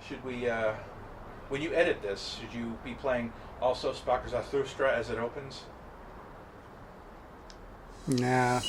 Should we, when you edit this, should you be playing also Spakker Zarathustra as it opens? Nah.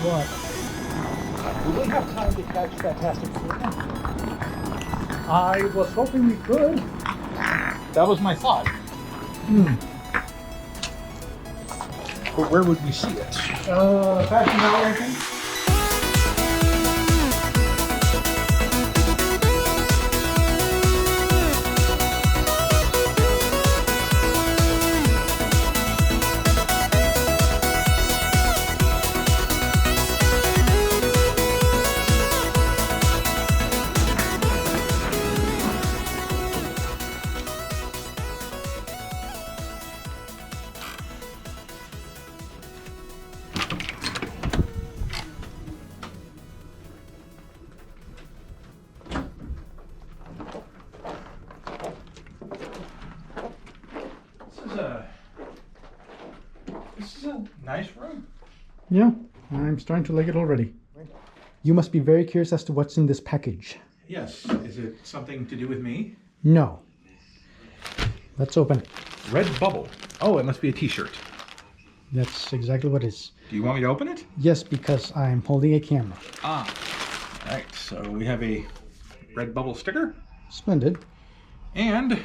What? We don't have time to catch fantastic food. I was hoping we could. That was my thought. But where would we see it? Fashion Valley, I think. This is a nice room. Yeah, I'm starting to like it already. You must be very curious as to what's in this package. Yes. Is it something to do with me? No. Let's open it. Red bubble. Oh, it must be a t-shirt. That's exactly what it is. Do you want me to open it? Yes, because I'm holding a camera. Ah. All right. So we have a red bubble sticker. Splendid. And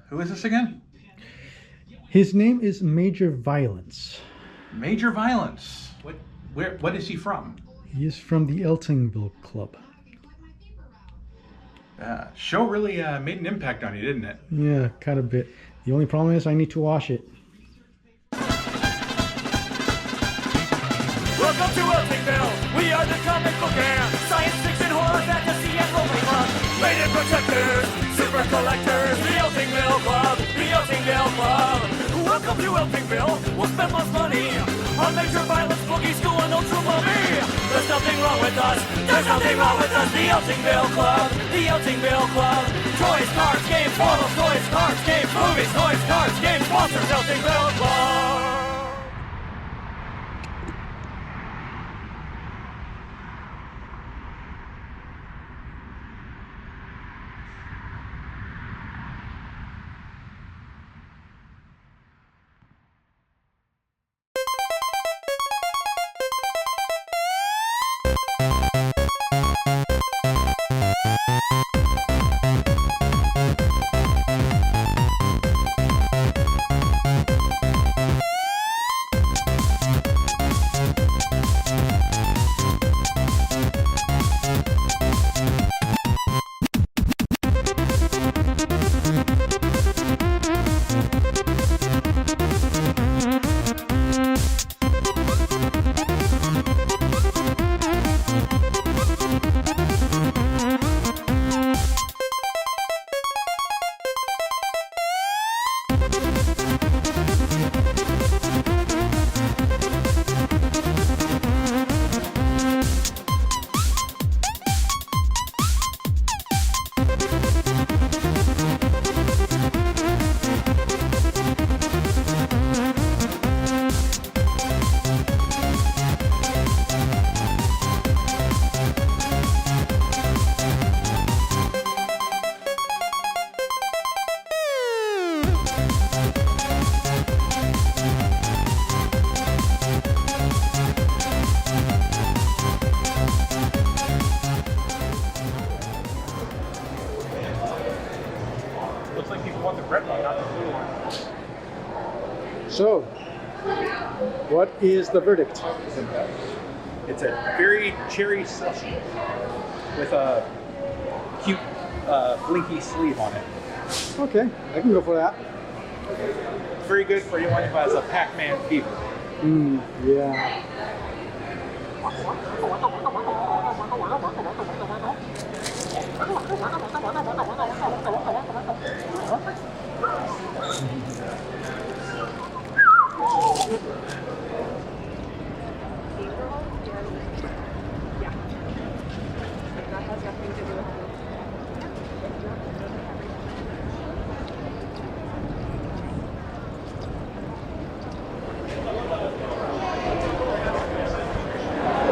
who is this again? His name is Major Violence. Major Violence. What is he from? He is from the Eltingville Club. Show really made an impact on you, didn't it? Yeah, kind of bit. The only problem is I need to wash it. Welcome to Eltingville. We are the comic book and science fiction, horror, fantasy, and role-play club. Rated protectors, super collectors, the Eltingville Club, the Eltingville Club. Welcome to Eltingville. We'll spend most money on major violence, boogie, school, and ultra movie. There's nothing wrong with us. There's nothing wrong with us. The Eltingville Club, the Eltingville Club. Toys, cards, games, bottles, toys, cards, games, movies, toys, cards, games, sponsors, Eltingville Club. So, what is the verdict? It's a very cherry slushy with a cute blinky sleeve on it. Okay, I can go for that. Very good for anyone who has a Pac-Man fever. Yeah.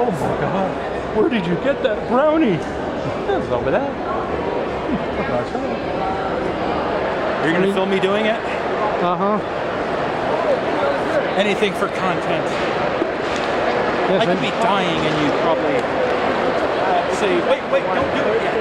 Oh my god, where did you get that brownie? That's over there. You're gonna film me doing it? Uh-huh. Anything for content. Yes, I could be dying and you probably say, wait, don't do it yet.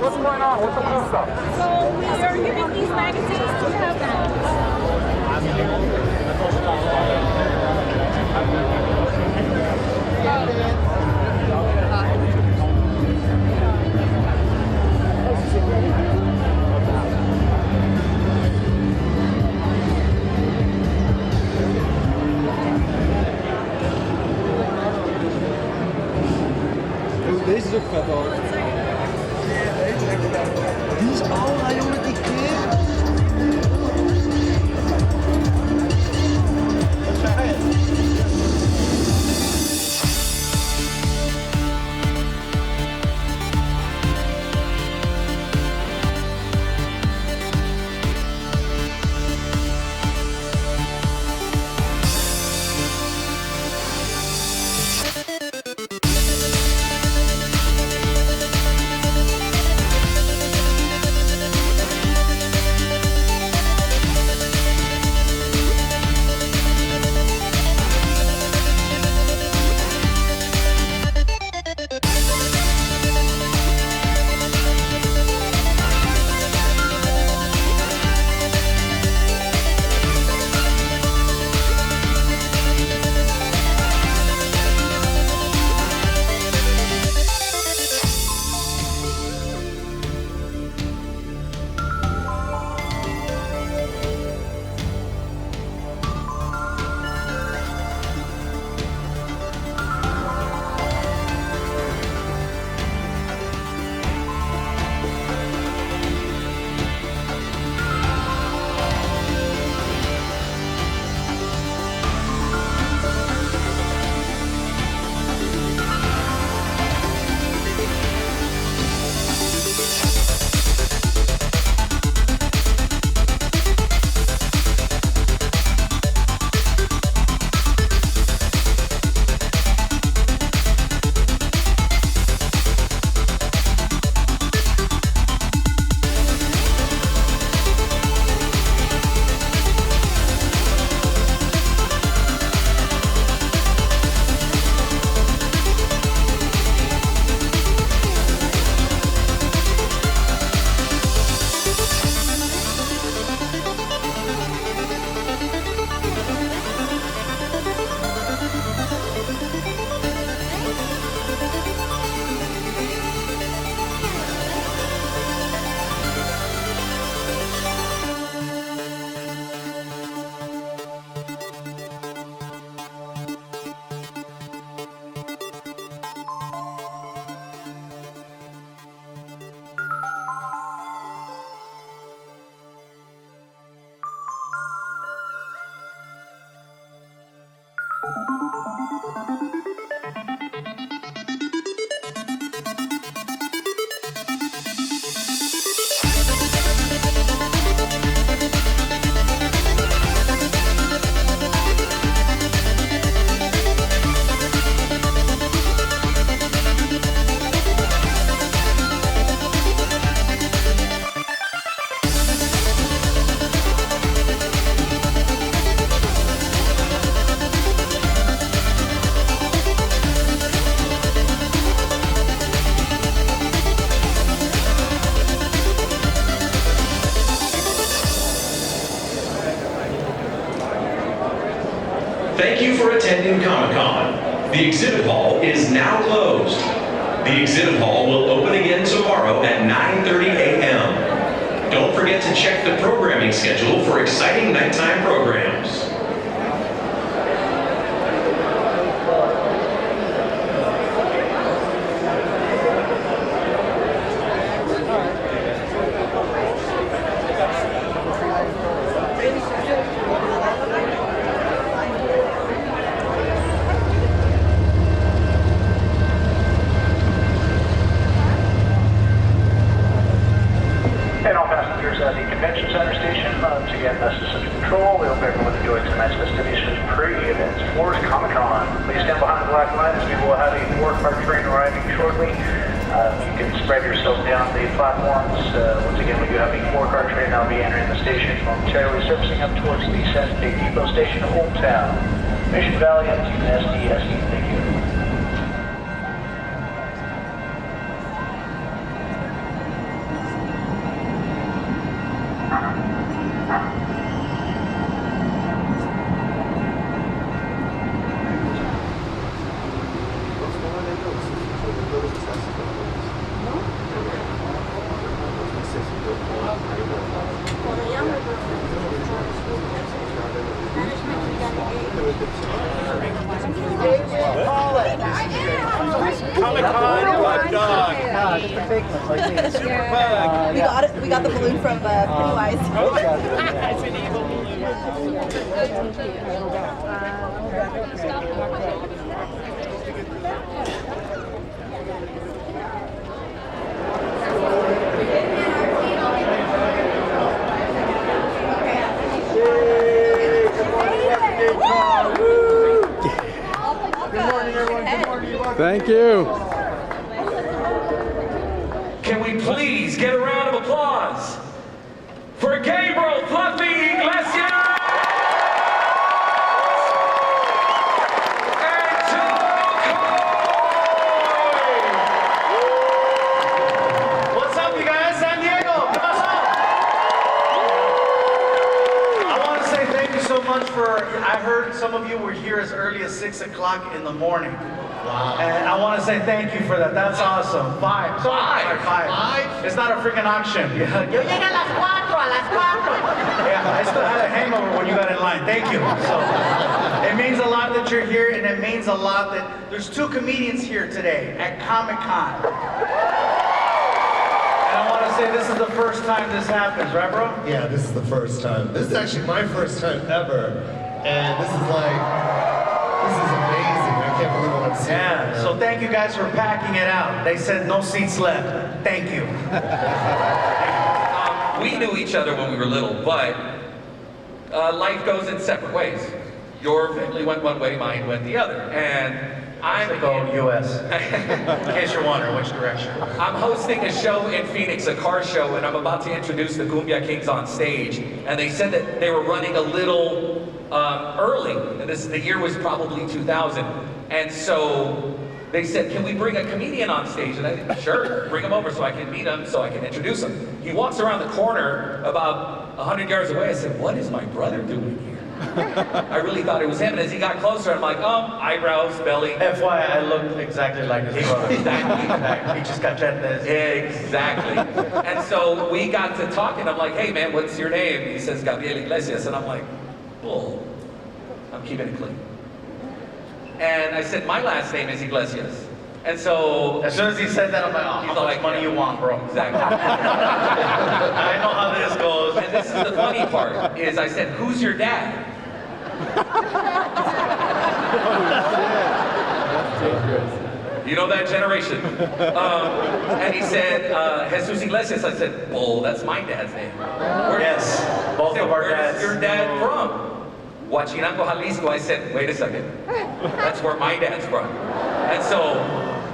What's going on? What's the cool stuff? So we are giving these magazines to have Deze is ook vet hoor. Die is allemaal jongen, die keer. Thank you for attending Comic-Con. The exhibit hall is now closed. The exhibit hall will open again tomorrow at 9:30 a.m. Don't forget to check the programming schedule for exciting nighttime programs. And all passengers at the Convention Center Station, once again, this is Central Control. We hope everyone enjoyed tonight's festivities pre-event for Comic-Con. Please stand behind the black line as we will have a 4-car train arriving shortly. You can spread yourself down the platforms. Once again, we do have a 4-car train that'll be entering the station momentarily, surfacing up towards the Santa Fe Depot Station of Old Town. Mission Valley up to SDCC. Thank you. We got the balloon from Pennywise. It's an evil Thank you. Can we please get a round of applause for Gabriel Fluffy Iglesias and What's up, you guys? San Diego, come on up. I want to say thank you so much for, I heard some of you were here as early as 6 o'clock in the morning. Wow. And I want to say thank you for that. That's awesome. Five. It's not a freaking auction. Yo llegué a las 4, a las 4. Yeah, I still had a hangover when you got in line. Thank you. So it means a lot that you're here, and it means a lot that there's 2 comedians here today at Comic-Con. And I want to say this is the first time this happens, right, bro? Yeah, this is the first time. This is actually my first time ever. And this is amazing. I can't believe what I'm seeing. Yeah, so thank you guys for packing it out. They said no seats left. Thank you. We knew each other when we were little, but life goes in separate ways. Your family went one way, mine went the other. And I'm going U.S. In case you're wondering which direction. I'm hosting a show in Phoenix, a car show, and I'm about to introduce the Cumbia Kings on stage. And they said that they were running a little early. And the year was probably 2000. And so they said, can we bring a comedian on stage? And I said, sure, bring him over so I can meet him, so I can introduce him. He walks around the corner about 100 yards away. I said, what is my brother doing here? I really thought it was him, and as he got closer, I'm like, eyebrows, belly. FYI, I looked exactly like his brother. Exactly. He just got that. Exactly. And so we got to talking. I'm like, hey man, what's your name? He says, Gabriel Iglesias. And I'm like, bull. I'm keeping it clean. And I said, my last name is Iglesias. And so as soon as he said that, I'm like, oh, how much money you want, bro? Exactly. I know how this goes. And this is the funny part, is I said, who's your dad? You know that generation. And he said, Jesus Iglesias. I said, well, that's my dad's name. Yes, both of our dads. Where's your dad from? Huachinango, Jalisco. I said, wait a second. That's where my dad's from. And so,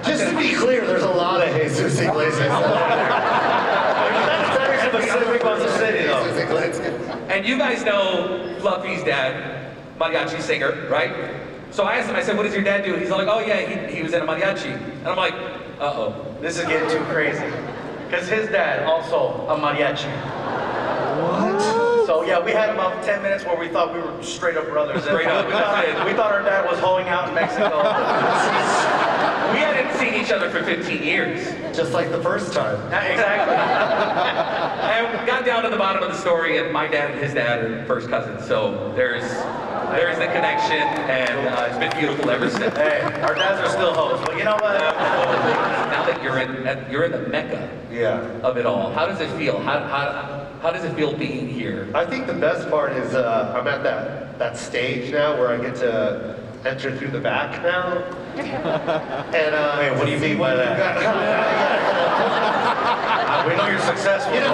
just to be clear, there's a lot of Jesus Iglesias. That's very specific on the city, though. And you guys know Fluffy's dad, mariachi singer, right? So I asked him, I said, what does your dad do? He's like, oh yeah, he was in a mariachi. And I'm like, uh-oh. This is getting too crazy. Because his dad, also a mariachi. What? So yeah, we had about 10 minutes where we thought we were straight up brothers. Straight up. We thought our dad was hoeing out in Mexico. We hadn't seen each other for 15 years. Just like the first time. Exactly. And we got down to the bottom of the story, and my dad and his dad are first cousins. So there's the connection, and it's been beautiful ever since. Hey, our dads are still hoes, but you know what? Now that you're in the mecca of it all, how does it feel? How does it feel being here? I think the best part is I'm at that stage now where I get to enter through the back now. And wait, what do you mean by that? We know you're successful, but I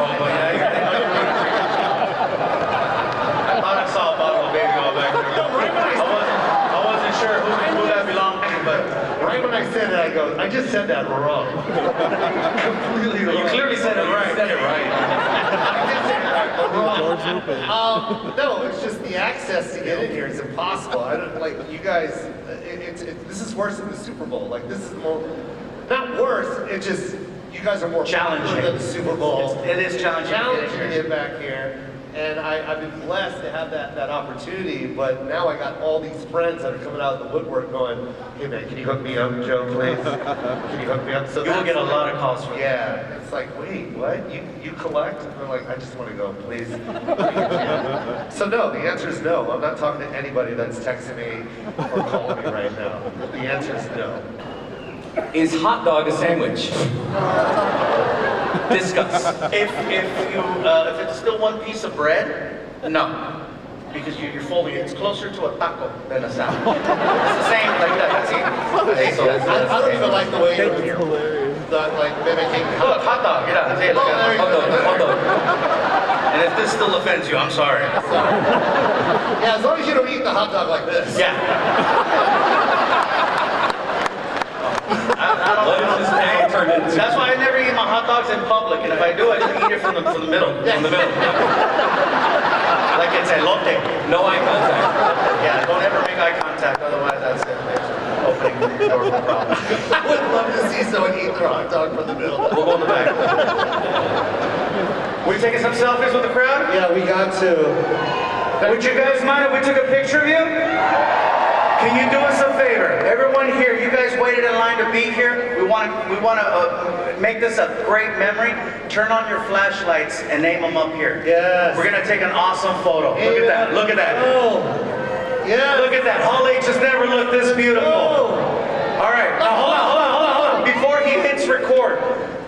thought I saw a bottle of baby oil back there. I wasn't sure who that belonged to, but right when I said it, I go, I just said that wrong. Completely wrong. You clearly said it right. You said it right. I did say that wrong. No, it's just the access to get in here is impossible. I don't, like, you guys, this is worse than the Super Bowl. Like, this is more, not worse, it's just, you guys are more challenging than the Super Bowl. It is challenging To get back here. And I've been blessed to have that opportunity, but now I got all these friends that are coming out of the woodwork going, hey man, can you hook me up, Joe, please? Can you hook me up? So you will get a lot of calls from yeah, it's like, wait, what? You collect? And they're like, I just want to go, please. So no, the answer is no. I'm not talking to anybody that's texting me or calling me right now. The answer is no. Is hot dog a sandwich? Discuss. If it's still one piece of bread, no. Because you're folding it. It's closer to a taco than a sandwich. It's the same like that. I don't even like the way you're like mimicking. Look, hot dog. Yeah, hot dog. And if this still offends you, I'm sorry. Yeah, as long as you don't eat the hot dog like this. Yeah. That's why I never eat my hot dogs in public, and if I do, I just eat it from the middle. Yeah. From the middle. Like it's elote. No eye contact. Yeah, don't ever make eye contact, otherwise that's it. It's opening the door for problems. I would love to see someone eat their hot dog from the middle. We'll go in the back. We taking some selfies with the crowd? Yeah, we got to. Would you guys mind if we took a picture of you? Can you do us a favor? Everyone here, you guys waited in line to be here. We want to make this a great memory. Turn on your flashlights and name them up here. Yes. We're gonna take an awesome photo. Look at that. Look at that. Oh. Yeah. Look at that. Hall H has never looked this beautiful. Oh. All right. Now hold on. Before he hits record.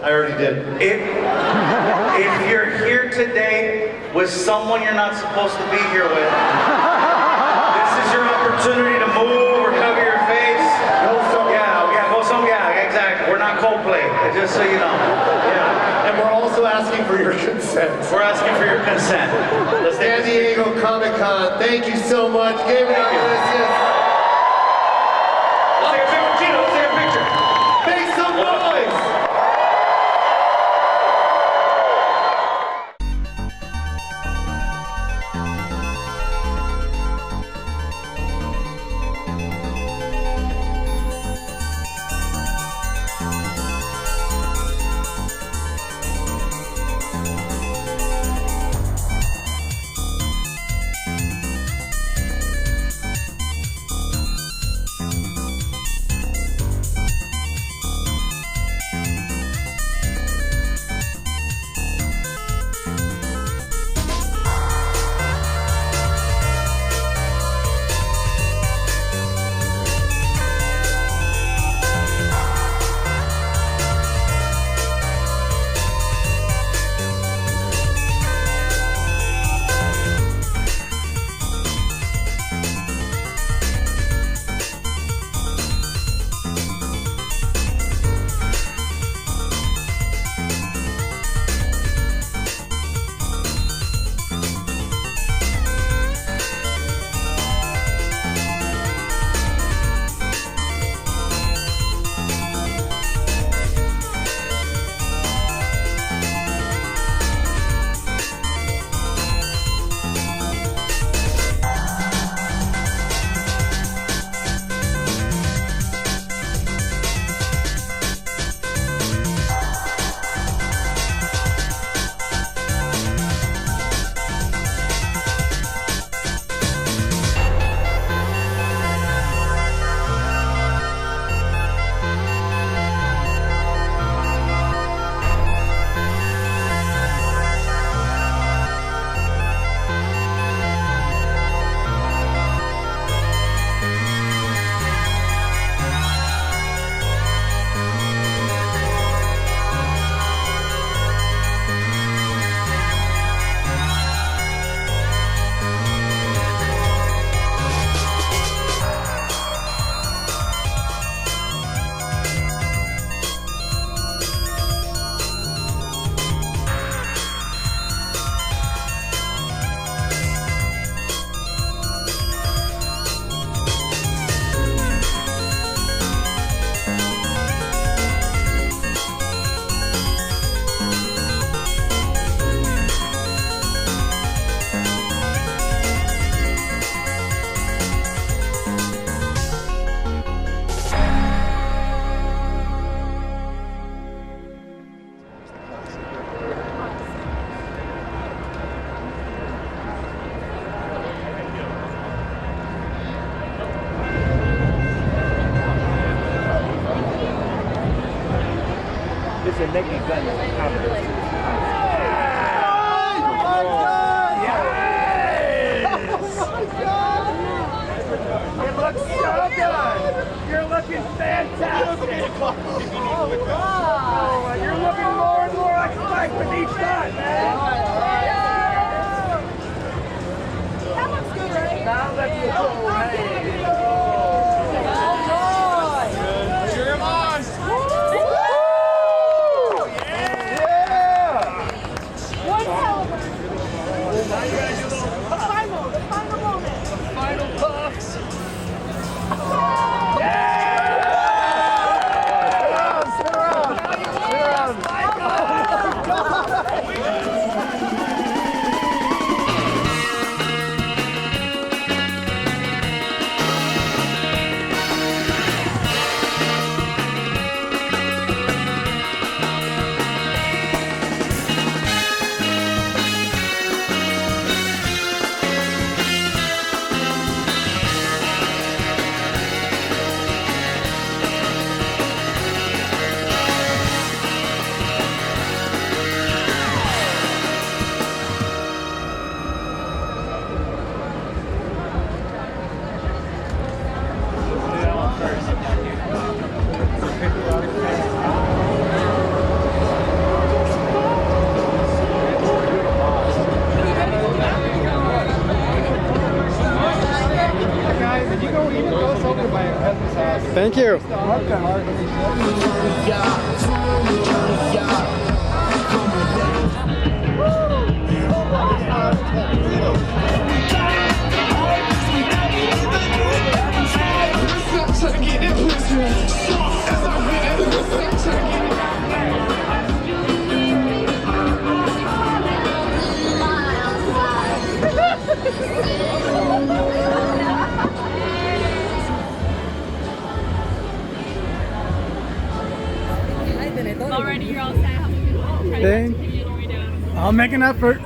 I already did. If you're here today with someone you're not supposed to be here with, this is your opportunity to move or cover your face. Yeah, exactly. We're not Coldplay, just so you know. Yeah. And we're also asking for your consent. We're asking for your consent. Let's San Diego Comic-Con, thank you so much. Gabriel Iglesias. Let's take a picture with Gino. Let's take a picture. Make some noise. because they're making Gundam out of it. It looks so good! You're looking fantastic! Oh, you're looking more and more like Spike with each shot, man! That looks good, right? Now let's go! Cheer him on! Yeah! One hell of a... Now you gotta do a little puff. The final moment. The final puffs. Thank you. Already, you're all set. I'll make an effort.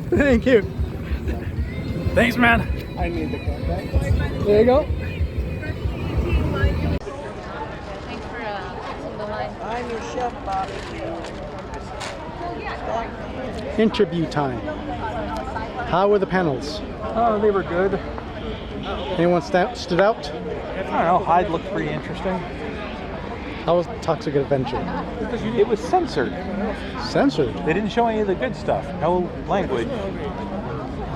Thank you. Thanks, man. I need the contact. There you go. Thanks for fixing the line. I'm your chef, Bobby. Interview time. How were the panels? Oh, they were good. Anyone stood out? I don't know. Hyde looked pretty interesting. How was Toxic Adventure? It was censored. Censored? They didn't show any of the good stuff. No language.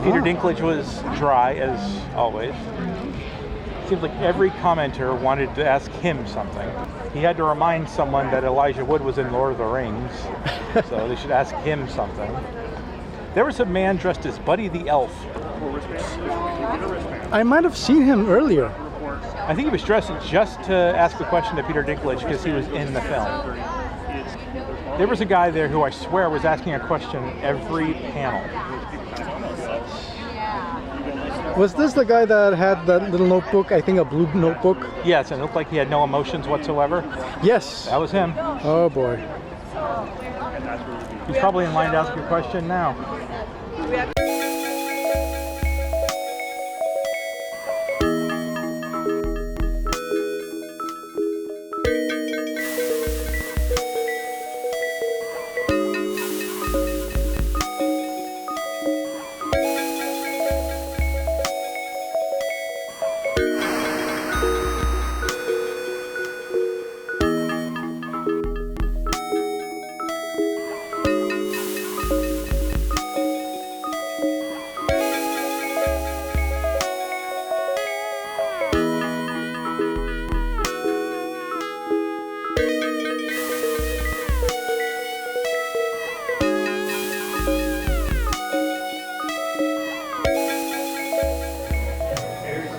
Peter Dinklage was dry, as always. Seems like every commenter wanted to ask him something. He had to remind someone that Elijah Wood was in Lord of the Rings, so they should ask him something. There was a man dressed as Buddy the Elf. I might have seen him earlier. I think he was dressed just to ask a question to Peter Dinklage because he was in the film. There was a guy there who I swear was asking a question every panel. Was this the guy that had that little notebook? I think a blue notebook. Yes, and it looked like he had no emotions whatsoever. Yes. That was him. Oh boy. He's probably in line to ask a question now.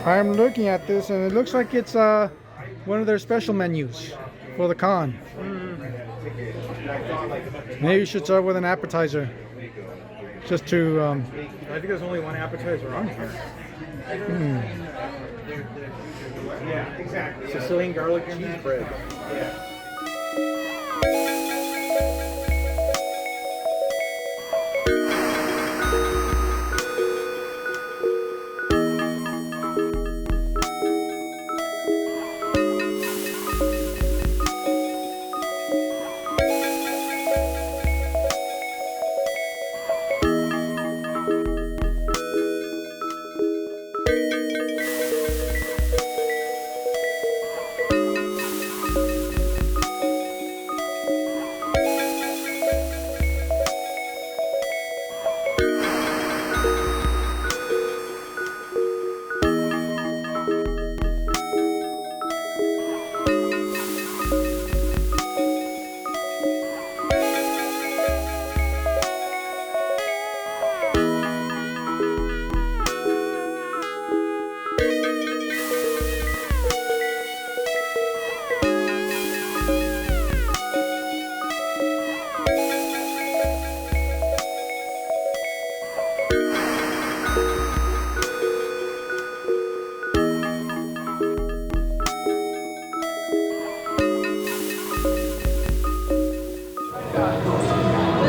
I'm looking at this and it looks like it's one of their special menus for the con. Maybe you should start with an appetizer. just to. I think there's only one appetizer on here. Yeah, exactly. Sicilian garlic cheese bread. Yeah.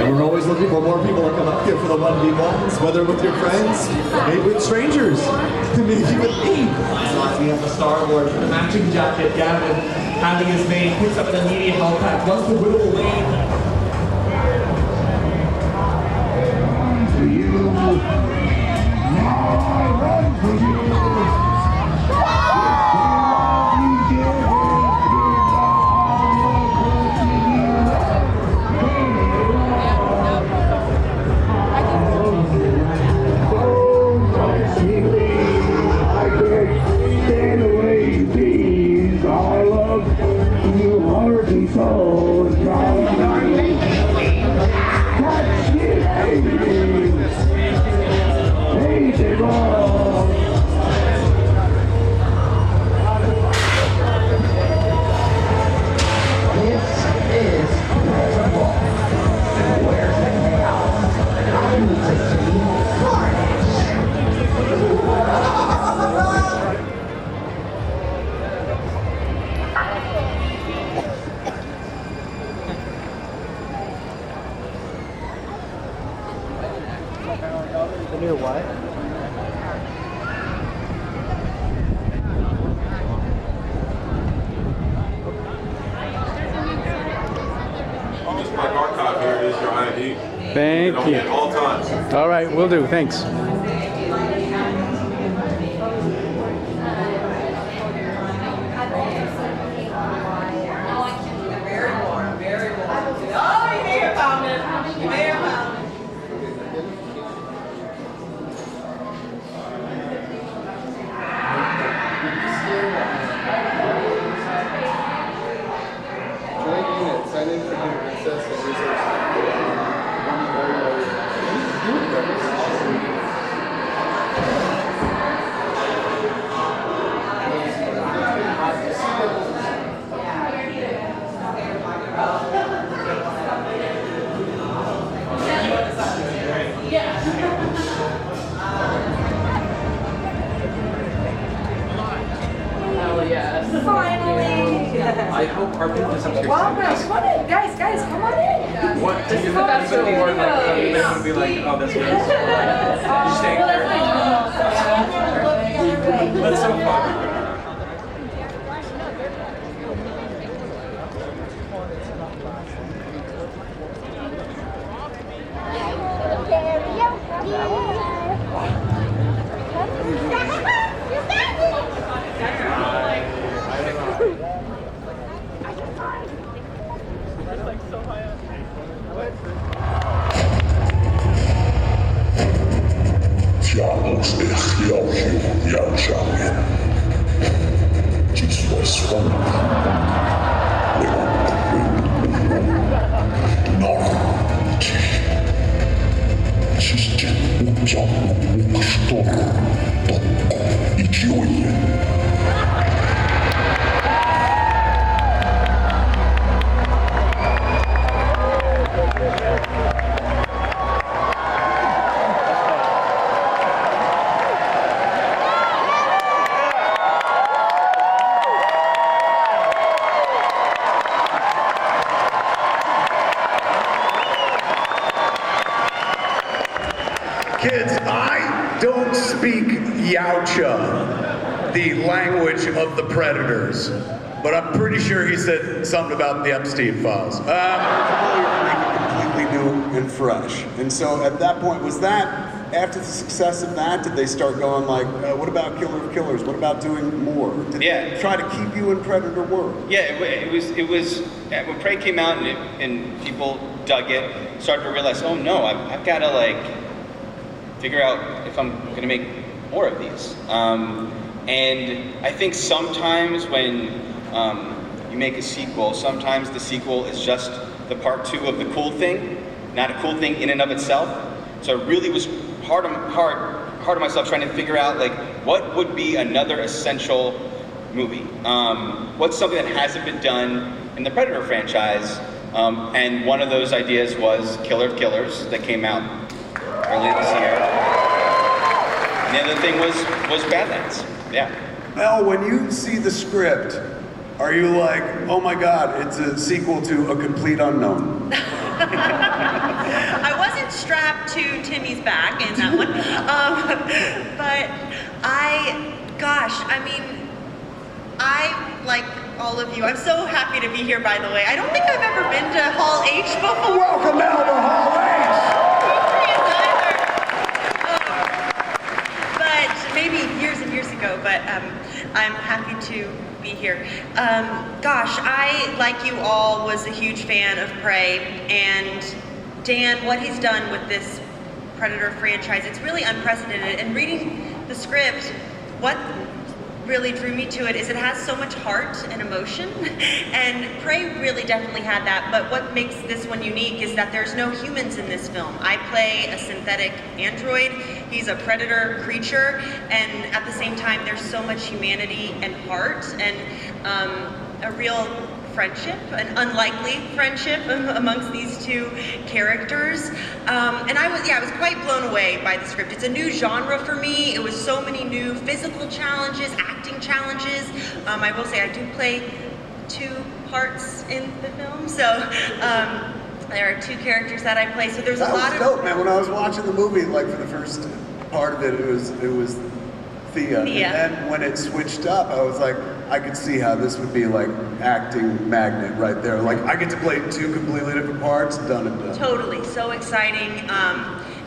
We're always looking for more people to come up here for the 1v1s, whether with your friends, maybe with strangers, maybe with me. We have the Star Wars, the matching jacket, Gavin handing his name, picks up an immediate health pack, runs to whittle away. For you, now I run for you. Near what? Just my archive here is your ID. Thank you. At all times. All right, will do. Thanks. I hope our business upstairs. Wow, guys, come on in. Guys, come on in. What? This is that's so more like they would be like, oh, that's good. Just stay there. That's so fun. Tja, ons echt jouw jong, jouw zanger. Kids, I don't speak Yautja, the language of the predators, but I'm pretty sure he said something about the Epstein files. Completely new and fresh. And so at that point, was that, after the success of that, did they start going like, what about Killer of Killers? What about doing more? Did they try to keep you in Predator world? Yeah, it was when Prey came out and people dug it, started to realize, oh no, I've got to like figure out if I'm going to make more of these. And I think sometimes when you make a sequel, sometimes the sequel is just the part 2 of the cool thing, not a cool thing in and of itself. So it really was hard on myself trying to figure out like what would be another essential movie. What's something that hasn't been done in the Predator franchise? And one of those ideas was Killer of Killers that came out earlier this year. And the other thing was Badlands. Yeah. Mel, when you see the script, are you like, oh my God, it's a sequel to A Complete Unknown? I wasn't strapped to Timmy's back in that one, but I like all of you. I'm so happy to be here, by the way. I don't think I've ever been to Hall H before. Welcome out to Hall H! But maybe years and years ago, but I'm happy to be here. I, like you all, was a huge fan of Prey, and Dan, what he's done with this Predator franchise, it's really unprecedented. And reading the script, what really drew me to it is it has so much heart and emotion, and Prey really definitely had that, but what makes this one unique is that there's no humans in this film. I play a synthetic android, he's a predator creature, and at the same time there's so much humanity and heart, and a real friendship, an unlikely friendship amongst these two characters. And I was quite blown away by the script. It's a new genre for me. It was so many new physical challenges, acting challenges. I will say I do play 2 parts in the film, so there are 2 characters that I play. So there's a lot of dope, man. When I was watching the movie, like for the first part of it, it was Thea. And then when it switched up, I was like, I could see how this would be like acting magnet right there. Like I get to play 2 completely different parts, done and done. Totally, so exciting.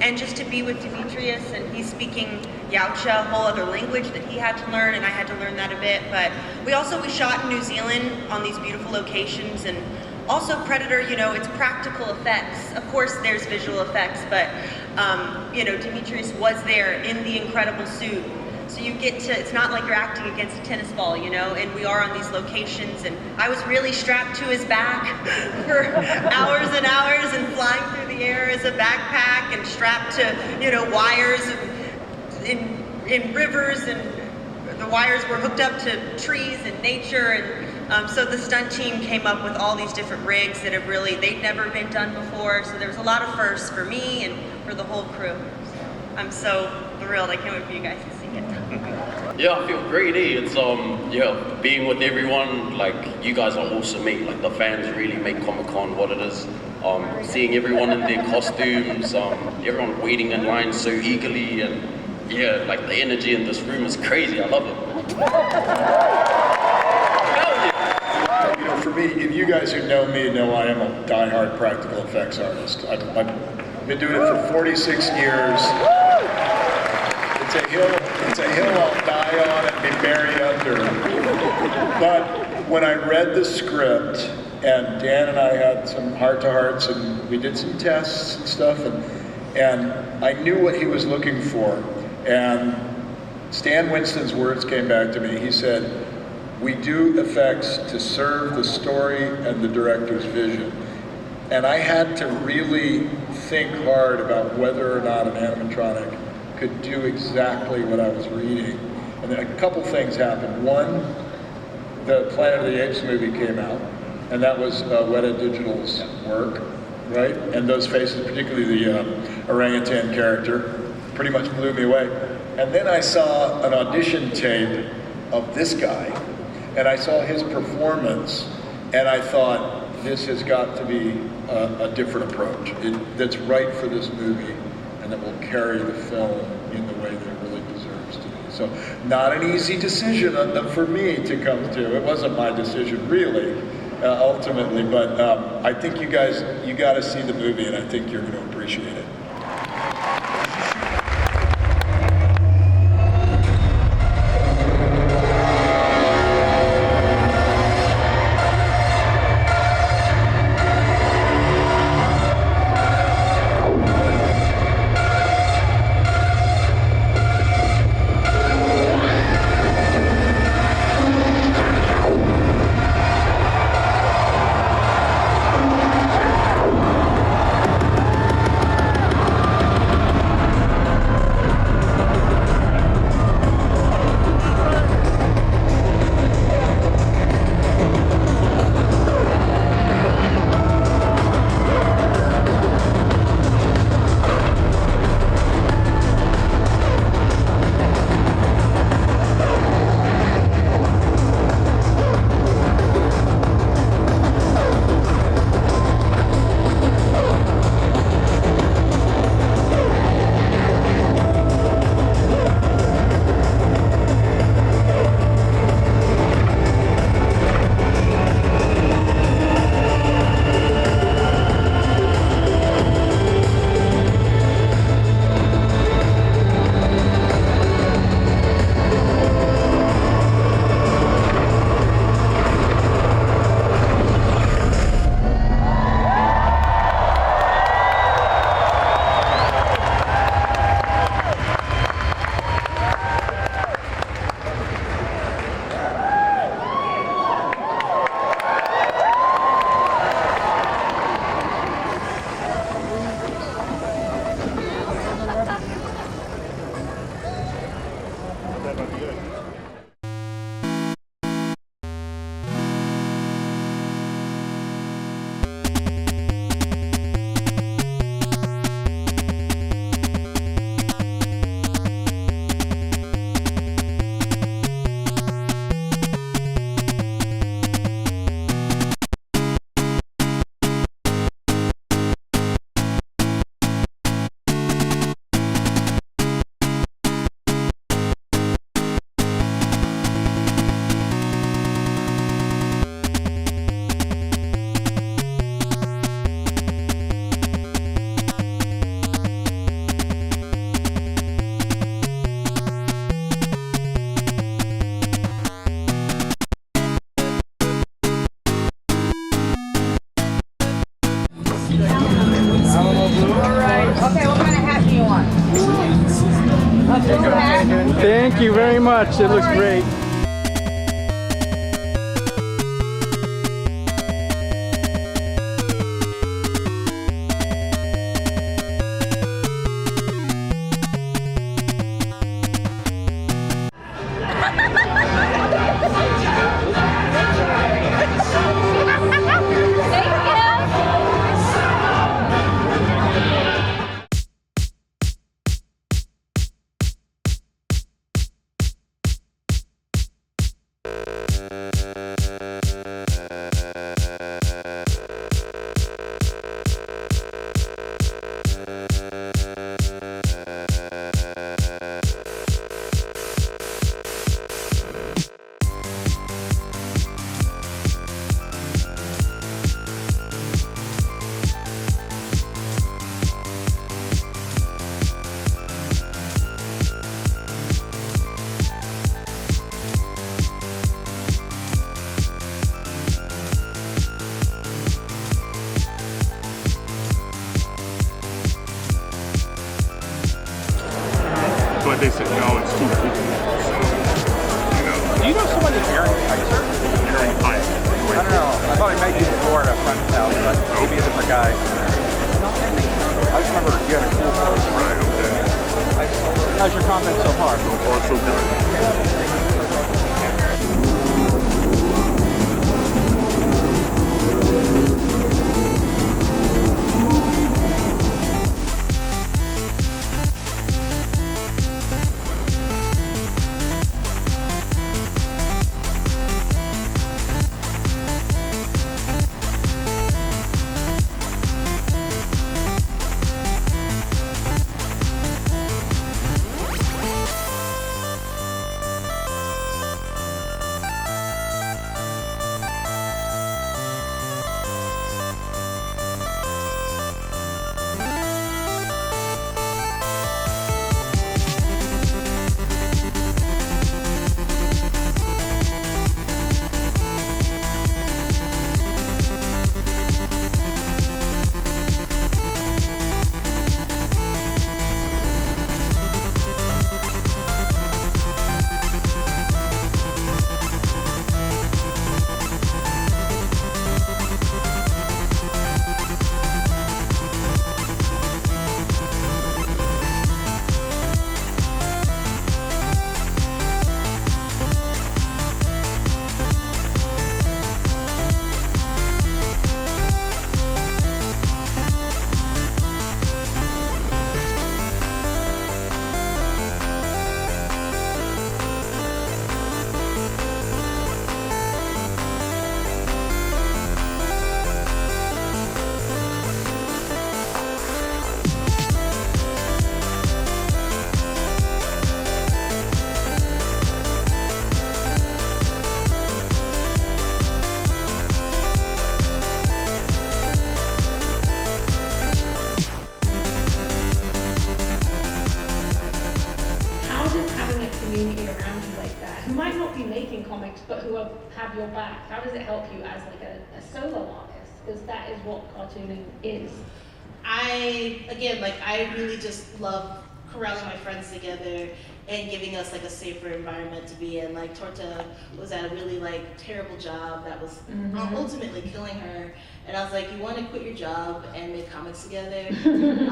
And just to be with Demetrius, and he's speaking Yautja, a whole other language that he had to learn, and I had to learn that a bit. But we shot in New Zealand on these beautiful locations, and also Predator, it's practical effects. Of course there's visual effects, but Demetrius was there in the incredible suit. So you get to, it's not like you're acting against a tennis ball, and we are on these locations, and I was really strapped to his back for hours and hours and flying through the air as a backpack and strapped to, wires in rivers, and the wires were hooked up to trees and nature, and so the stunt team came up with all these different rigs that they'd never been done before, so there was a lot of firsts for me and for the whole crew. So I'm so thrilled, I can't wait for you guys to see it. Yeah, I feel great, It's being with everyone, like you guys are awesome, mate. Like the fans really make Comic-Con what it is. Seeing everyone in their costumes, everyone waiting in line so eagerly, and like the energy in this room is crazy. I love it. For me, if you guys who know me know I am a die-hard practical effects artist. I've been doing it for 46 years. It's a hill I'll die on and be buried under. But when I read the script, and Dan and I had some heart-to-hearts, and we did some tests and stuff, and I knew what he was looking for. And Stan Winston's words came back to me. He said, we do effects to serve the story and the director's vision. And I had to really think hard about whether or not an animatronic could do exactly what I was reading. And then a couple things happened. One, the Planet of the Apes movie came out, and that was Weta Digital's work, right? And those faces, particularly the orangutan character, pretty much blew me away. And then I saw an audition tape of this guy, and I saw his performance, and I thought, this has got to be a different approach. That's right for this movie. and that will carry the film in the way that it really deserves to be. So not an easy decision for me to come to. It wasn't my decision really, ultimately, but I think you got to see the movie, and I think you're going to appreciate it. Thank you very much. It looks great. But they said, no, it's too big. So, Do you know someone named Aaron Kaiser? Aaron Kaiser. I don't know. I thought he might be before at a friend's house, but maybe a different guy. I just remember you had a cool post. Right, okay. How's your comment so far? So far, so good. have your back? How does it help you as like a solo artist? Because that is what cartooning is. I really just love corralling my friends together and giving us like a safer environment to be in. Like Torta was at a really like terrible job that was ultimately killing her. And I was like, you want to quit your job and make comics together? You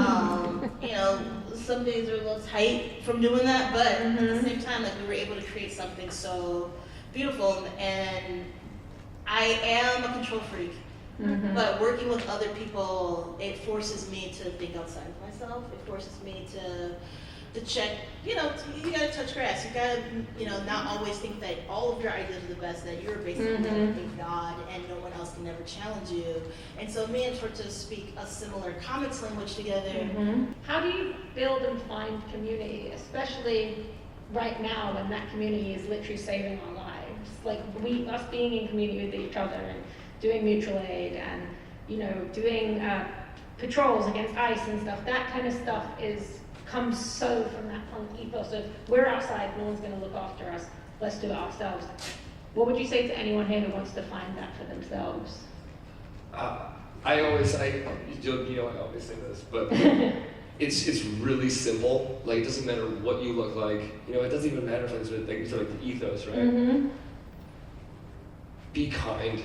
know, some days are a little tight from doing that, but at the same time, like we were able to create something so beautiful. And I am a control freak. But working with other people, it forces me to think outside of myself. It forces me to check, you know, you gotta touch grass. You gotta, you know, not always think that all of your ideas are the best, that you're basically the big god and no one else can ever challenge you. And so me and Torta speak a similar comics language together. How do you build and find community, especially right now when that community is literally saving our lives? Like us being in community with each other and doing mutual aid and, you know, doing patrols against ICE and stuff, that kind of stuff comes so from that punk ethos of we're outside, no one's going to look after us, let's do it ourselves. What would you say to anyone here who wants to find that for themselves? I always say this, but it's really simple. Like, it doesn't matter what you look like. You know, it doesn't even matter if it's like the ethos, right? Be kind.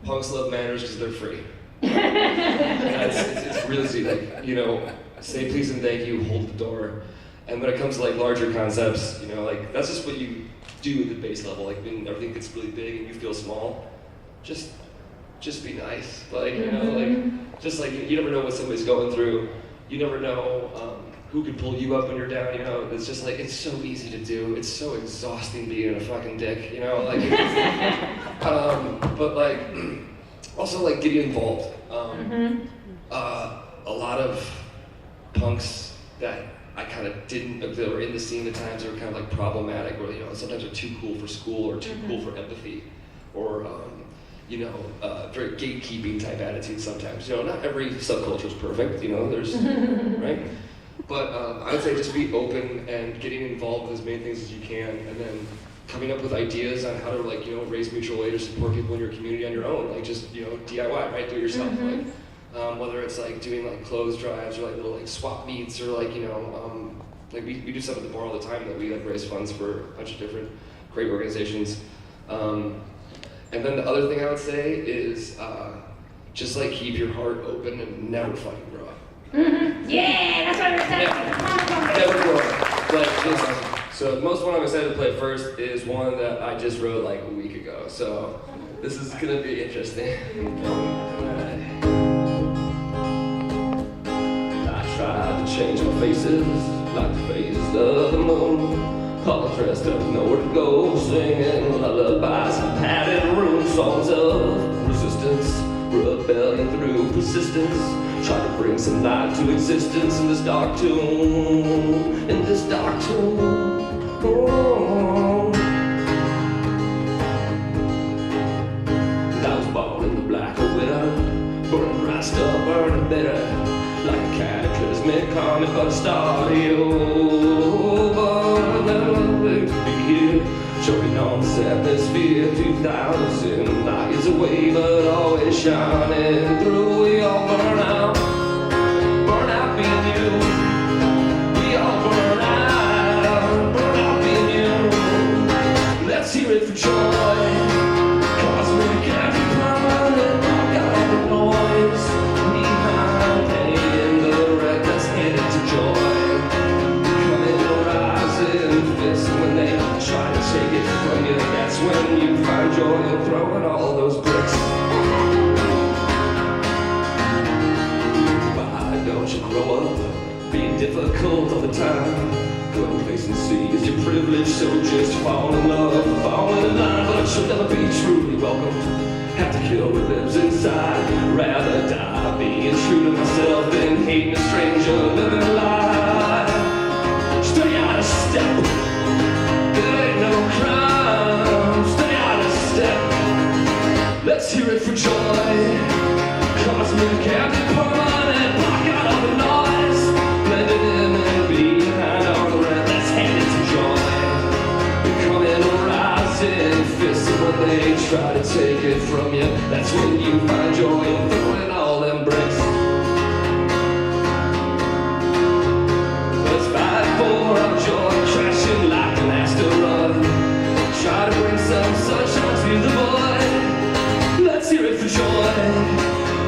Punks love manners because they're free. It's really easy. Like, you know, say please and thank you, hold the door. And when it comes to like larger concepts, you know, like that's just what you do at the base level. Like when everything gets really big and you feel small, just be nice. Like, you know, like just like you never know what somebody's going through. You never know who could pull you up when you're down. You know, it's just like it's so easy to do. It's so exhausting being a fucking dick. You know, like. But like also like getting involved. A lot of punks that I kind of that were in the scene at times are kind of like problematic, or you know sometimes are too cool for school or too cool for empathy, or you know very gatekeeping type attitudes sometimes. You know, not every subculture is perfect. You know, there's right. But I would say just be open and getting involved with as many things as you can, and then coming up with ideas on how to like you know raise mutual aid or support people in your community on your own. Like just you know DIY, right? Do it yourself. Like. Whether it's like doing like clothes drives or like little like swap meets or like you know like we do stuff at the bar all the time that we like raise funds for a bunch of different great organizations. And then the other thing I would say is just like keep your heart open and never fucking grow up. Yeah, that's what I'm saying. Never grow up. Like just, so the most one I'm excited to play first is one that I just wrote like a week ago. So this is gonna be interesting. Tried to change my faces like the phases of the moon. All dressed up, nowhere to go, singing lullabies in padded room. Songs of resistance, rebellion through persistence. Try to bring some light to existence in this dark tomb. In this dark tomb. Oh. I was born in the black of winter, burning right stuff, burning bitter. Like a cataclysmic comet, but a starry over. Never wait to be here, choking on this atmosphere. 2000 light is away, but always shining through. We all burn out being you. We all burn out being you. Let's hear it for joy. Cosmic every permanent, I've got all the noise behind pain. The wreck that's headed to joy. Coming rising fists when they try to take it from you. That's when you find joy in throwing all those bricks. Why don't you grow up being difficult all the time? Complacency is your privilege, so just fall in love, fall in line, but you'll never be truly welcomed. Have to kill what lives inside, rather die being true to myself than hating a stranger, living a lie. Stay out of step, there ain't no crime. Stay out of step, let's hear it for joy. Cosmic captain permanent, block out all the noise, blended in and behind all the red. Let's hand it to joy. Becoming a rising fist when they try to it from you. That's when you find joy in throwing all them bricks. Let's fight for our joy, crashing like an asteroid. Try to bring some sunshine to the void. Let's hear it for joy.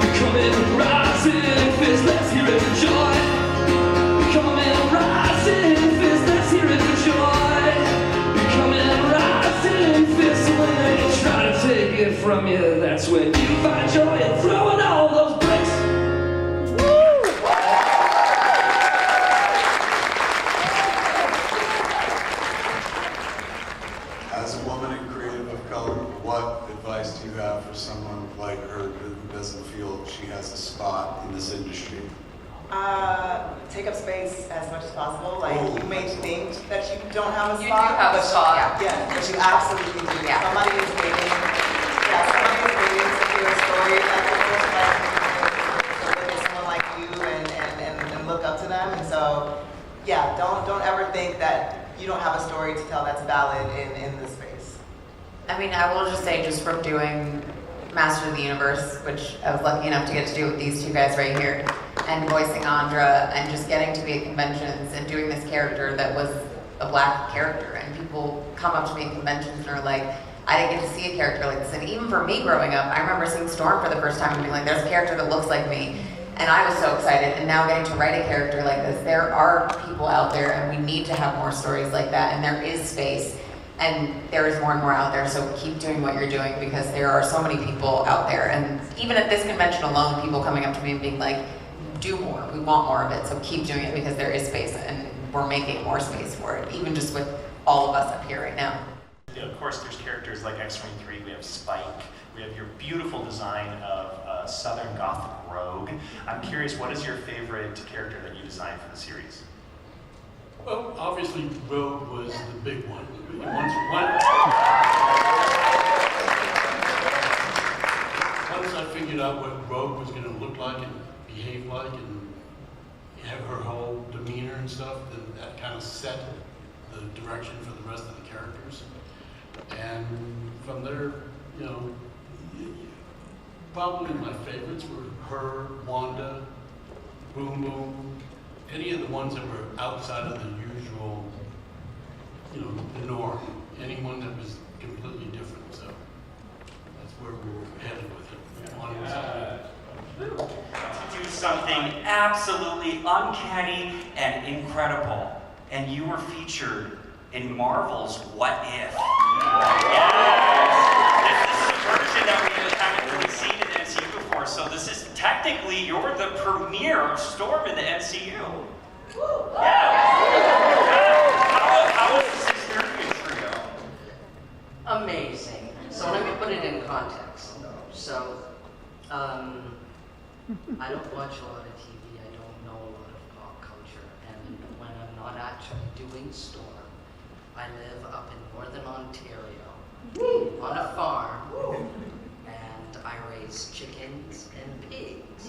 Becoming rising fist. Let's hear it for joy. Becoming rising fist. Let's hear it for joy. Becoming rising fist. When they try to take it from you, that's when you find joy in throwing all those bricks. As a woman in creative of color, what advice do you have for someone like her who doesn't feel she has a spot in this industry? Take up space as much as possible. Like, you may think that you don't have a spot. You do have a spot. Yeah, but you absolutely do. Yeah. Somebody is waiting. Yeah, somebody is waiting to hear a story that people like to look at someone like you and look up to them. And so, yeah, don't ever think that you don't have a story to tell that's valid in this space. I mean, I will just say, just from doing Master of the Universe, which I was lucky enough to get to do with these two guys right here, and voicing Andra, and just getting to be at conventions and doing this character that was a black character, and people come up to me at conventions and are like, I didn't get to see a character like this. And even for me growing up, I remember seeing Storm for the first time and being like, there's a character that looks like me. And I was so excited, and now getting to write a character like this, there are people out there, and we need to have more stories like that, and there is space, and there is more and more out there, so keep doing what you're doing, because there are so many people out there. And even at this convention alone, people coming up to me and being like, do more, we want more of it, so keep doing it, because there is space, and we're making more space for it, even just with all of us up here right now. You know, of course, there's characters like X-Wing 3, we have Spike, we have your beautiful design of Southern Gothic Rogue. I'm curious, what is your favorite character that you designed for the series? Well, obviously, Rogue was the big one. Once I figured out what Rogue was going to look like and behave like and have her whole demeanor and stuff, then that kind of set the direction for the rest of the characters. And from there, you know, probably my favorites were her, Wanda, Boom Boom, any of the ones that were outside of the usual, you know, the norm. Anyone that was completely different. So that's where we were headed with it. To do something absolutely uncanny and incredible. And you were featured in Marvel's What If. Yes! This is a version that we haven't really seen in the MCU before, so this is technically, you're the premiere of Storm in the MCU. Yeah! How was this experience for you? Amazing. So let me put it in context. So, I don't watch a lot of TV, I don't know a lot of pop culture, and when I'm not actually doing Storm, I live up in northern Ontario on a farm, and I raise chickens and pigs.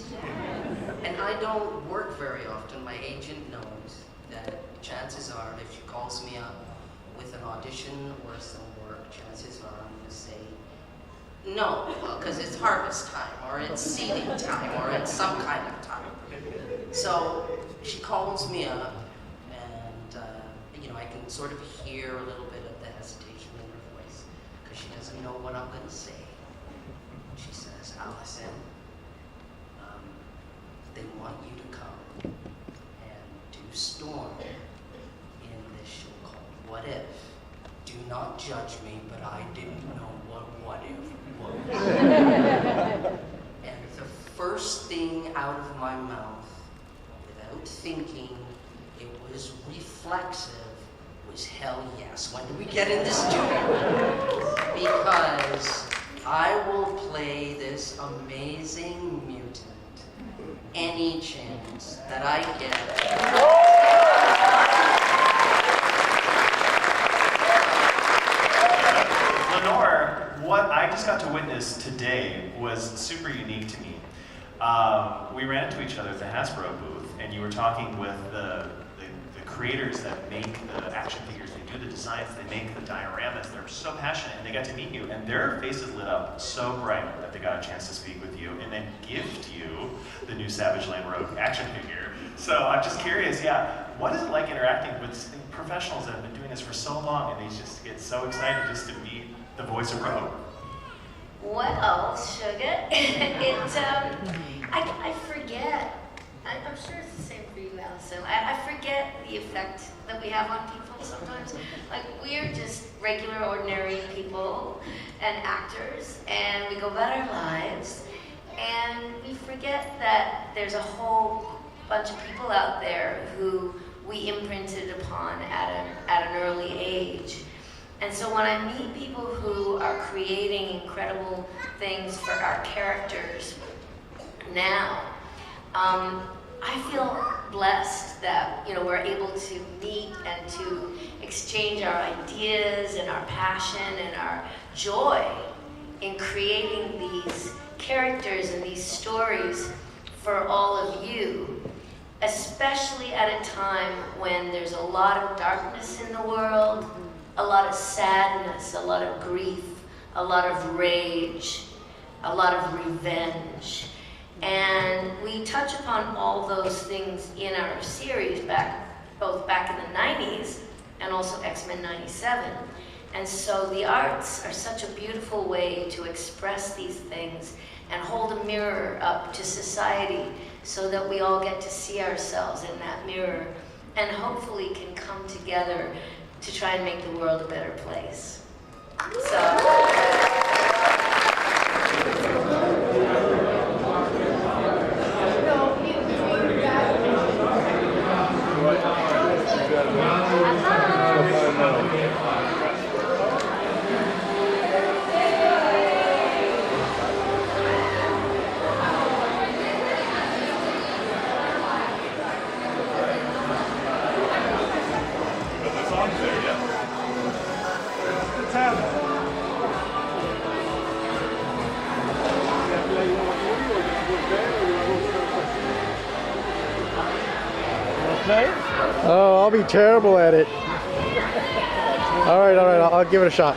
And I don't work very often. My agent knows that chances are, if she calls me up with an audition or some work, chances are I'm going to say no, because it's harvest time, or it's seeding time, or it's some kind of time. So she calls me up, and you know, I can sort of hear a little bit of the hesitation in her voice, because she doesn't know what I'm going to say. She says, Allison, they want you to come and do Storm in this show called What If. Do not judge me, but I didn't know what if was. And the first thing out of my mouth, without thinking, it was reflexive, was hell yes. When do we get in the studio? Because I will play this amazing mutant any chance that I get. Lenore, what I just got to witness today was super unique to me. We ran into each other at the Hasbro booth, and you were talking with the creators that make the action figures, they do the designs, they make the dioramas, they're so passionate, and they got to meet you, and their faces lit up so bright that they got a chance to speak with you, and then gift you the new Savage Land Rogue action figure. So I'm just curious, what is it like interacting with professionals that have been doing this for so long, and they just get so excited just to meet the voice of Rogue? Well, sugar, I forget. I'm sure it's the same for you, Allison. I forget the effect that we have on people sometimes. Like, we're just regular, ordinary people and actors, and we go about our lives, and we forget that there's a whole bunch of people out there who we imprinted upon at an early age. And so when I meet people who are creating incredible things for our characters now, I feel blessed that we're able to meet and to exchange our ideas and our passion and our joy in creating these characters and these stories for all of you, especially at a time when there's a lot of darkness in the world, a lot of sadness, a lot of grief, a lot of rage, a lot of revenge. And we touch upon all those things in our series, both back in the 90s and also X-Men 97. And so the arts are such a beautiful way to express these things and hold a mirror up to society so that we all get to see ourselves in that mirror and hopefully can come together to try and make the world a better place. Oh, I'll be terrible at it. All right, I'll give it a shot.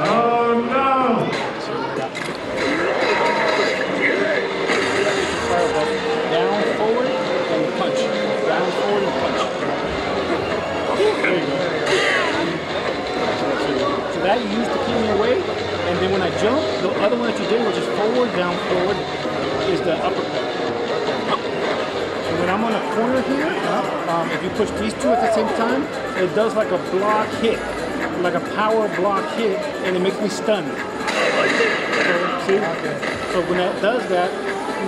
Oh no! Down, forward, and punch. Down, forward, and punch. There you go. So that you use to keep me away, and then when I jump, the other one that you did, which is forward, down, forward, is the uppercut. So when I'm on a corner here, if you push these two at the same time, it does like a block hit, like a power block hit, and it makes me stunned. So, see? So when that does that,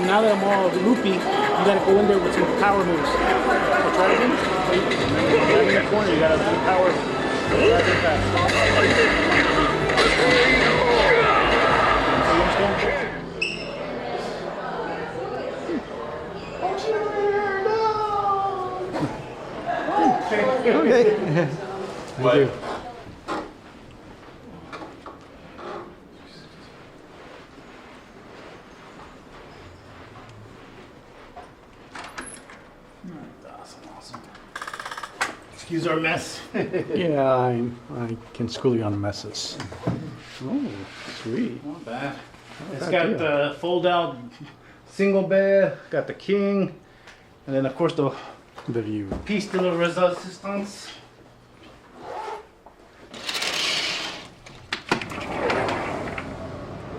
now that I'm all loopy, you gotta go in there with some power moves. So try it again. Right in the corner, you gotta do power. Right in fast. Okay. Thank you. Awesome. Excuse our mess. Yeah, I can school you on the messes. Oh, sweet. Not bad. It's bad got deal. the fold-out single bed, got the king, and then of course the view. piece de la resistance.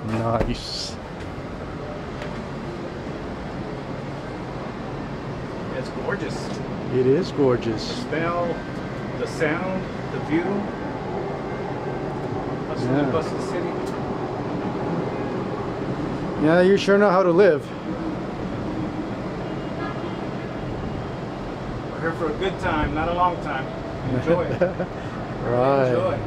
Nice. It's gorgeous. It is gorgeous. The smell, the sound, the view. Hustle and bustle city. Yeah, you sure know how to live. We're here for a good time, not a long time. Enjoy it. Right. Enjoy.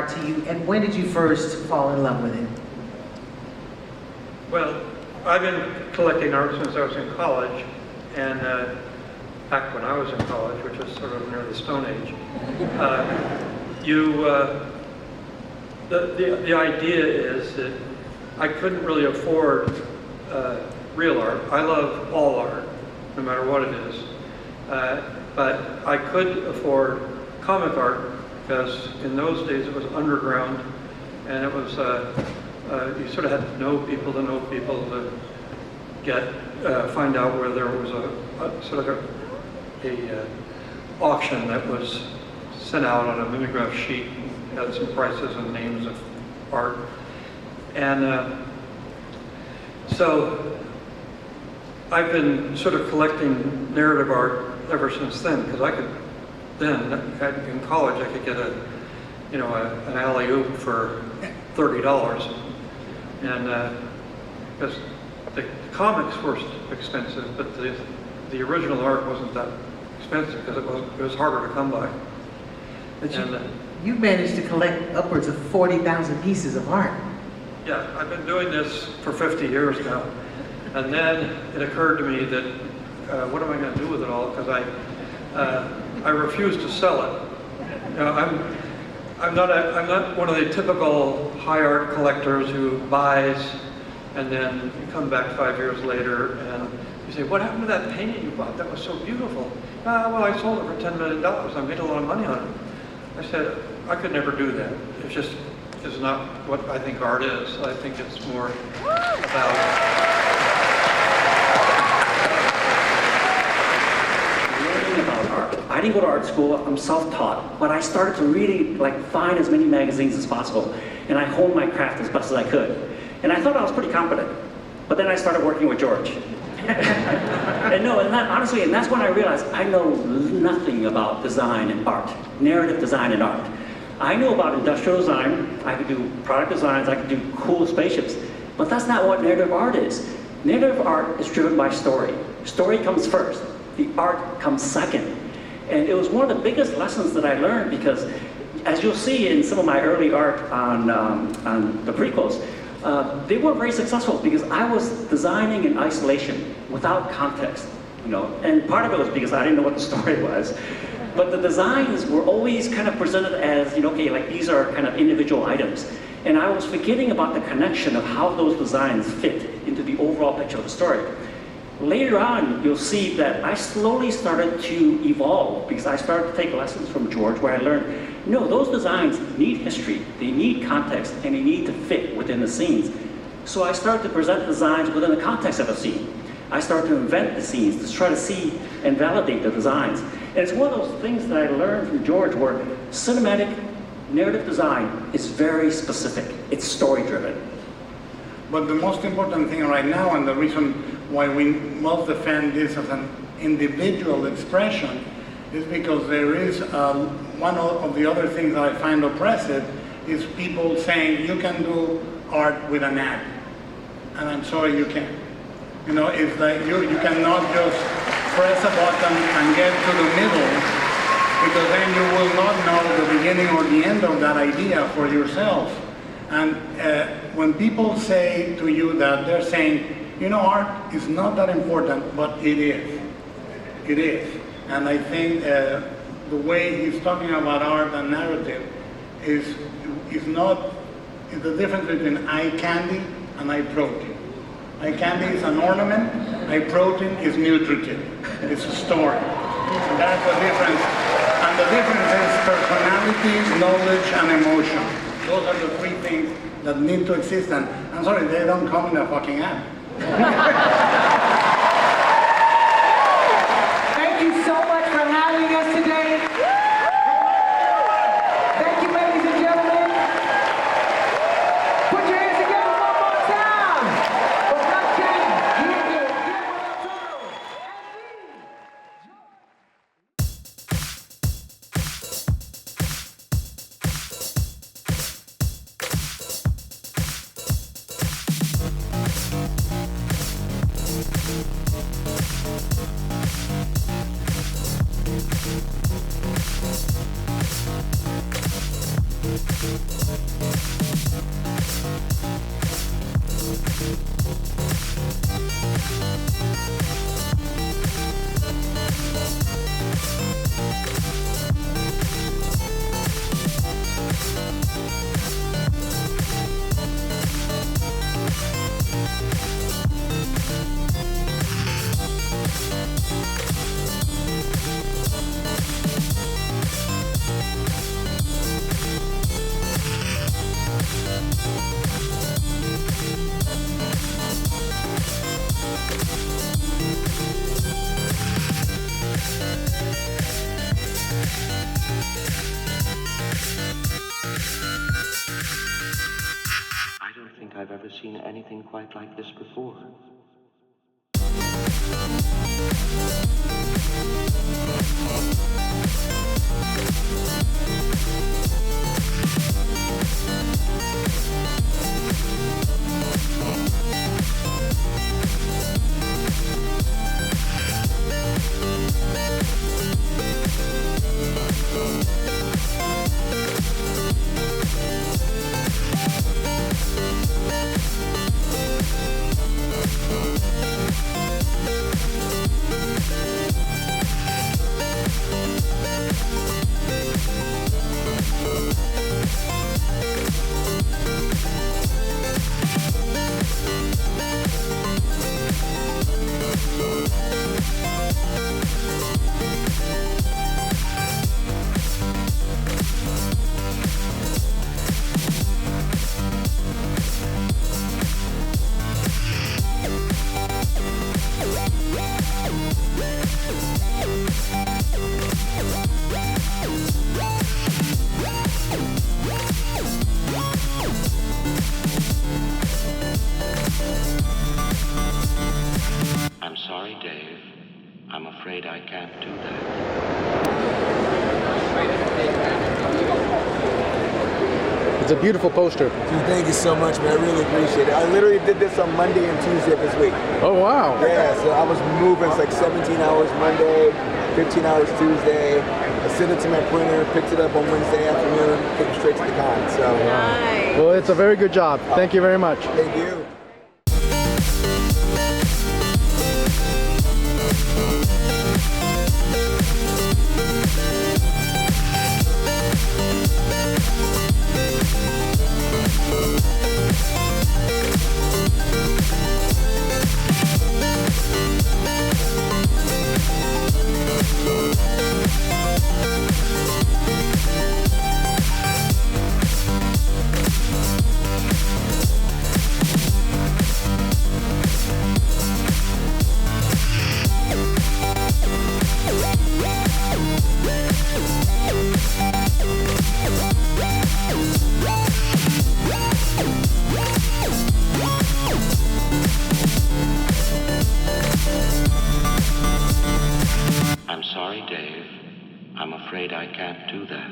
art to you, and when did you first fall in love with it? Well, I've been collecting art since I was in college, and back when I was in college, which was sort of near the Stone Age, the idea is that I couldn't really afford real art. I love all art, no matter what it is, but I could afford comic art because in those days it was underground, and it was you sort of had to know people to get find out where there was a sort of a auction that was sent out on a mimeograph sheet and had some prices and names of art. And so I've been sort of collecting narrative art ever since then, because I could then, in college, I could get an alley-oop for $30, and because the comics were expensive, but the original art wasn't that expensive because it was harder to come by. But you managed to collect upwards of 40,000 pieces of art. Yeah, I've been doing this for 50 years now, and then it occurred to me that what am I going to do with it all? Because I refuse to sell it. You know, I'm not one of the typical high art collectors who buys and then you come back 5 years later and you say, what happened to that painting you bought? That was so beautiful. Well, I sold it for $10 million. I made a lot of money on it. I said, I could never do that. It just is not what I think art is. I think it's more about art. I didn't go to art school, I'm self-taught, but I started to really find as many magazines as possible, and I honed my craft as best as I could. And I thought I was pretty competent, but then I started working with George. Honestly, that's when I realized I know nothing about design and art, narrative design and art. I know about industrial design, I could do product designs, I could do cool spaceships, but that's not what narrative art is. Narrative art is driven by story. Story comes first, the art comes second. And it was one of the biggest lessons that I learned because, as you'll see in some of my early art on the prequels, they weren't very successful because I was designing in isolation without context, and part of it was because I didn't know what the story was. But the designs were always kind of presented as, these are kind of individual items. And I was forgetting about the connection of how those designs fit into the overall picture of the story. Later on, you'll see that I slowly started to evolve because I started to take lessons from George where I learned, no, those designs need history, they need context, and they need to fit within the scenes. So I started to present designs within the context of a scene. I started to invent the scenes to try to see and validate the designs. And it's one of those things that I learned from George where cinematic narrative design is very specific. It's story-driven. But the most important thing right now, and the reason why we most defend this as an individual expression, is because there is one of the other things that I find oppressive is people saying you can do art with an ad, and I'm sorry you can't. It's like you cannot just press a button and get to the middle, because then you will not know the beginning or the end of that idea for yourself. And when people say to you that, they're saying, art is not that important, but it is. It is. And I think the way he's talking about art and narrative is the difference between eye candy and eye protein. Eye candy is an ornament, eye protein is nutritive. It's a story. And that's the difference. And the difference is personality, knowledge, and emotion. Those are the three things that need to exist, and I'm sorry, they don't come in a fucking ad. Thank you so much for having us today. Thank you, ladies and gentlemen. Put your hands together one more time. For Pac-Man, don't think I've ever seen anything quite like this before. I'm sorry, Dave. I'm afraid I can't do that. It's a beautiful poster. Dude, thank you so much, man. I really appreciate it. I literally did this on Monday and Tuesday of this week. Oh, wow. Yeah, so I was moving. It's like 17 hours Monday, 15 hours Tuesday. I sent it to my printer, picked it up on Wednesday afternoon, took it straight to the con. So, nice. Well, it's a very good job. Thank you very much. Thank you. I'm sorry, Dave. I'm afraid I can't do that.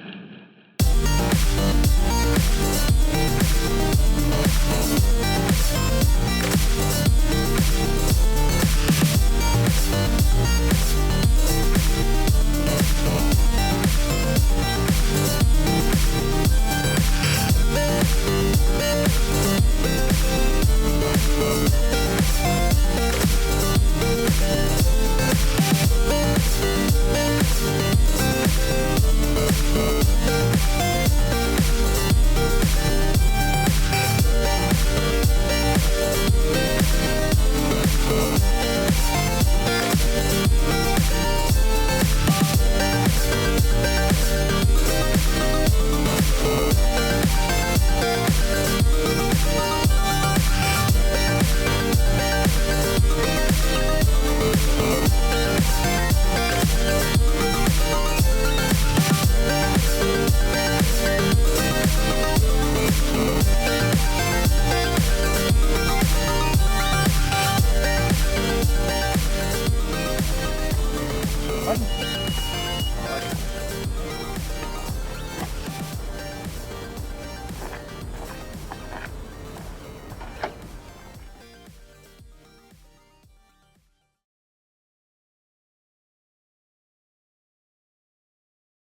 Pardon?